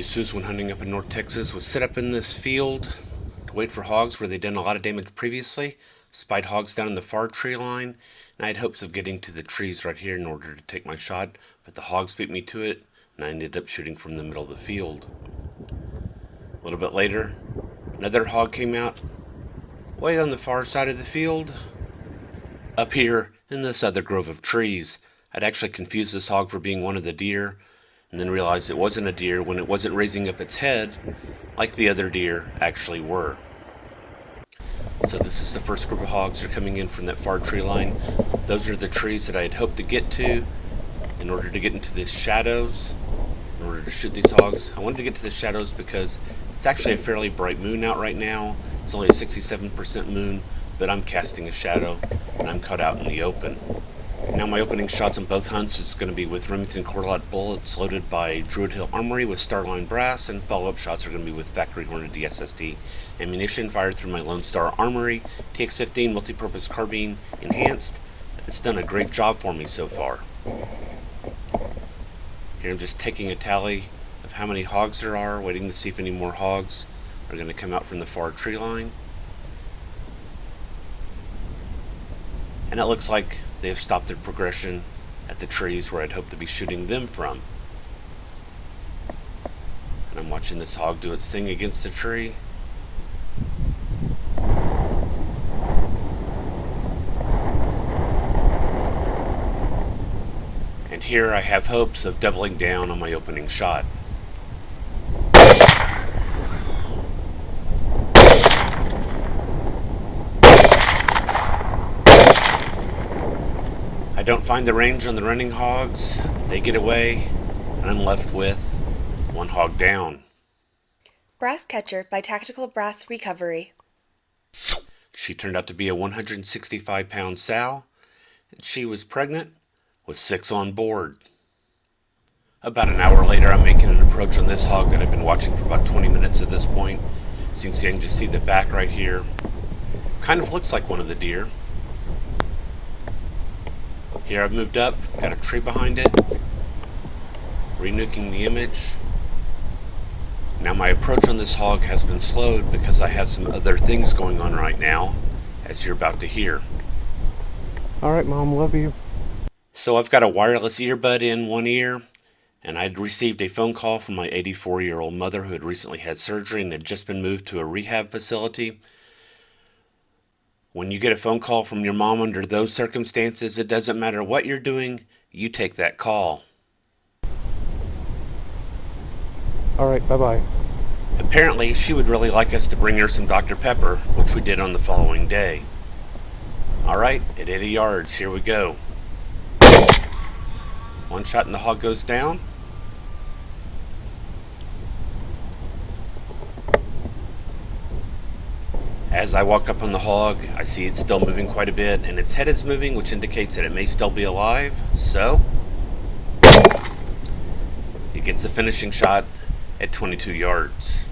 Jesus, when hunting up in North Texas, was set up in this field to wait for hogs where they'd done a lot of damage previously. Spied hogs down in the far tree line, and I had hopes of getting to the trees right here in order to take my shot, but the hogs beat me to it, and I ended up shooting from the middle of the field. A little bit later, another hog came out way on the far side of the field, up here in this other grove of trees. I'd actually confused this hog for being one of the deer, and then realized it wasn't a deer when it wasn't raising up its head like the other deer actually were. So this is the first group of hogs that are coming in from that far tree line. Those are the trees that I had hoped to get to in order to get into the shadows, in order to shoot these hogs. I wanted to get to the shadows because it's actually a fairly bright moon out right now. It's only a 67% moon, but I'm casting a shadow and I'm cut out in the open. Now my opening shots on both hunts is going to be with Remington Core-Lokt bullets loaded by Druid Hill Armory with Starline brass, and follow-up shots are going to be with factory Hornet DSSD ammunition fired through my Lone Star Armory TX-15 multi-purpose carbine enhanced. It's done a great job for me so far. Here I'm just taking a tally of how many hogs there are, waiting to see if any more hogs are going to come out from the far tree line. And it looks like they have stopped their progression at the trees where I'd hoped to be shooting them from. And I'm watching this hog do its thing against the tree. And here I have hopes of doubling down on my opening shot. I don't find the range on the running hogs. They get away, and I'm left with one hog down. Brass Catcher by Tactical Brass Recovery. She turned out to be a 165-pound sow, and she was pregnant with 6 on board. About an hour later, I'm making an approach on this hog that I've been watching for about 20 minutes at this point. As you can see, I can just see the back right here. Kind of looks like one of the deer. Here I've moved up, got a tree behind it, renuking the image. Now my approach on this hog has been slowed because I have some other things going on right now, as you're about to hear. Alright, Mom, love you. So I've got a wireless earbud in one ear, and I'd received a phone call from my 84-year-old mother who had recently had surgery and had just been moved to a rehab facility. When you get a phone call from your mom under those circumstances, it doesn't matter what you're doing, you take that call. Alright, bye-bye. Apparently, she would really like us to bring her some Dr. Pepper, which we did on the following day. Alright, at 80 yards, here we go. One shot and the hog goes down. As I walk up on the hog, I see it's still moving quite a bit, and its head is moving, which indicates that it may still be alive. So, it gets a finishing shot at 22 yards.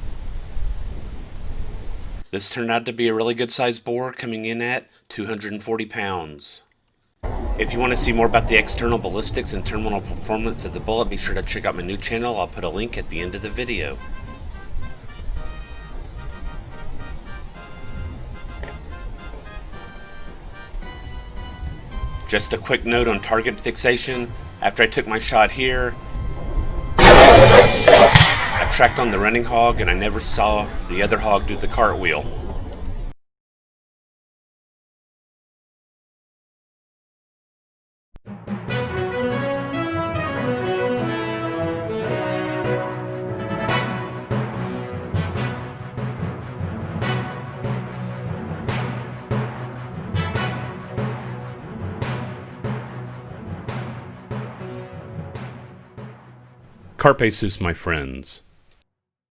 This turned out to be a really good sized boar, coming in at 240 pounds. If you want to see more about the external ballistics and terminal performance of the bullet, be sure to check out my new channel. I'll put a link at the end of the video. Just a quick note on target fixation. After I took my shot here, I tracked on the running hog and I never saw the other hog do the cartwheel. Carpe sus, my friends.